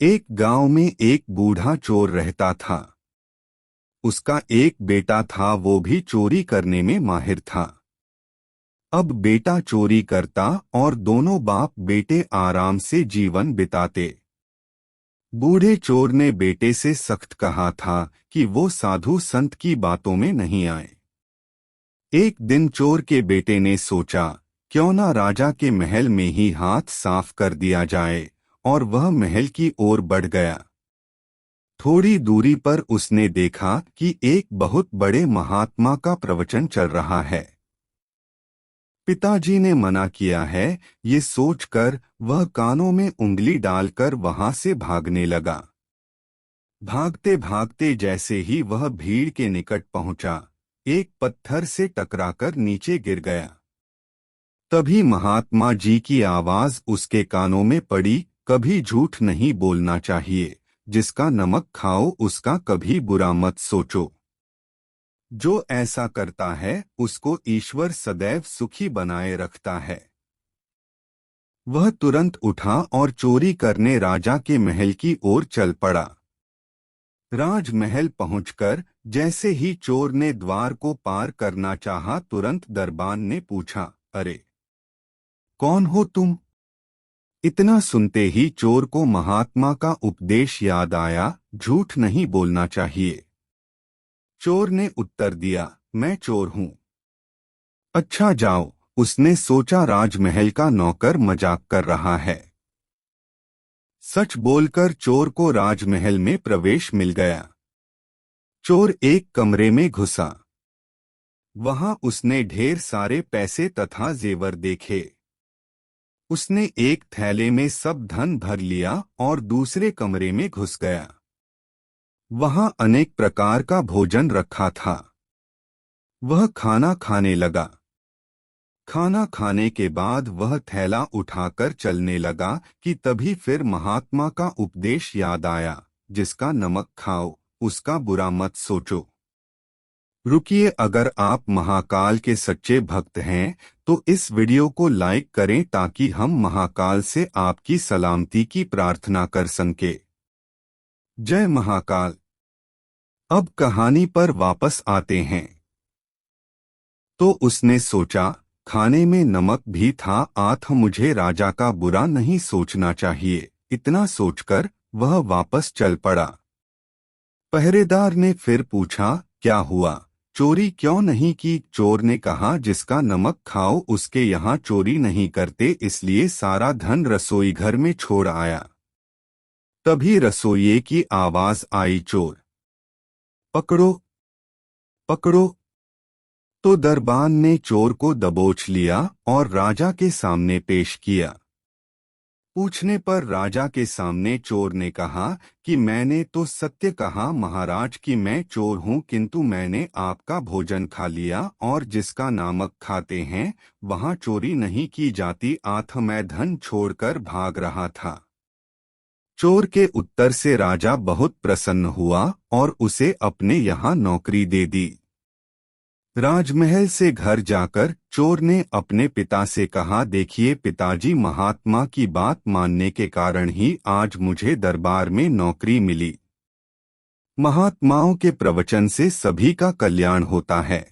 एक गांव में एक बूढ़ा चोर रहता था। उसका एक बेटा था, वो भी चोरी करने में माहिर था। अब बेटा चोरी करता और दोनों बाप बेटे आराम से जीवन बिताते। बूढ़े चोर ने बेटे से सख्त कहा था कि वो साधु संत की बातों में नहीं आए। एक दिन चोर के बेटे ने सोचा, क्यों ना राजा के महल में ही हाथ साफ कर दिया जाए, और वह महल की ओर बढ़ गया। थोड़ी दूरी पर उसने देखा कि एक बहुत बड़े महात्मा का प्रवचन चल रहा है। पिताजी ने मना किया है, ये सोचकर वह कानों में उंगली डालकर वहां से भागने लगा। भागते भागते जैसे ही वह भीड़ के निकट पहुंचा, एक पत्थर से टकराकर नीचे गिर गया। तभी महात्मा जी की आवाज उसके कानों में पड़ी, कभी झूठ नहीं बोलना चाहिए, जिसका नमक खाओ उसका कभी बुरा मत सोचो। जो ऐसा करता है उसको ईश्वर सदैव सुखी बनाए रखता है। वह तुरंत उठा और चोरी करने राजा के महल की ओर चल पड़ा। राजमहल पहुंचकर जैसे ही चोर ने द्वार को पार करना चाहा, तुरंत दरबान ने पूछा, अरे कौन हो तुम? इतना सुनते ही चोर को महात्मा का उपदेश याद आया, झूठ नहीं बोलना चाहिए। चोर ने उत्तर दिया, मैं चोर हूं। अच्छा जाओ, उसने सोचा राजमहल का नौकर मजाक कर रहा है। सच बोलकर चोर को राजमहल में प्रवेश मिल गया। चोर एक कमरे में घुसा। वहां उसने ढेर सारे पैसे तथा जेवर देखे। उसने एक थैले में सब धन भर लिया और दूसरे कमरे में घुस गया। वहां अनेक प्रकार का भोजन रखा था। वह खाना खाने लगा। खाना खाने के बाद वह थैला उठाकर चलने लगा कि तभी फिर महात्मा का उपदेश याद आया, जिसका नमक खाओ उसका बुरा मत सोचो। रुकिए, अगर आप महाकाल के सच्चे भक्त हैं तो इस वीडियो को लाइक करें ताकि हम महाकाल से आपकी सलामती की प्रार्थना कर सकें। जय महाकाल। अब कहानी पर वापस आते हैं। तो उसने सोचा, खाने में नमक भी था, मुझे राजा का बुरा नहीं सोचना चाहिए। इतना सोचकर वह वापस चल पड़ा। पहरेदार ने फिर पूछा, क्या हुआ, चोरी क्यों नहीं की? चोर ने कहा, जिसका नमक खाओ उसके यहाँ चोरी नहीं करते, इसलिए सारा धन रसोई घर में छोड़ आया। तभी रसोइये की आवाज आई, चोर पकड़ो पकड़ो। तो दरबान ने चोर को दबोच लिया और राजा के सामने पेश किया। पूछने पर राजा के सामने चोर ने कहा कि मैंने तो सत्य कहा महाराज कि मैं चोर हूं, किंतु मैंने आपका भोजन खा लिया और जिसका नमक खाते हैं वहां चोरी नहीं की जाती। मैं धन छोड़कर भाग रहा था। चोर के उत्तर से राजा बहुत प्रसन्न हुआ और उसे अपने यहाँ नौकरी दे दी। राजमहल से घर जाकर चोर ने अपने पिता से कहा, देखिए पिताजी, महात्मा की बात मानने के कारण ही आज मुझे दरबार में नौकरी मिली। महात्माओं के प्रवचन से सभी का कल्याण होता है।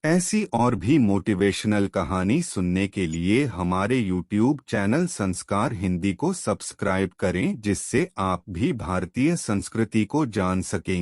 ऐसी और भी मोटिवेशनल कहानी सुनने के लिए हमारे YouTube चैनल संस्कार हिंदी को सब्सक्राइब करें, जिससे आप भी भारतीय संस्कृति को जान सकें।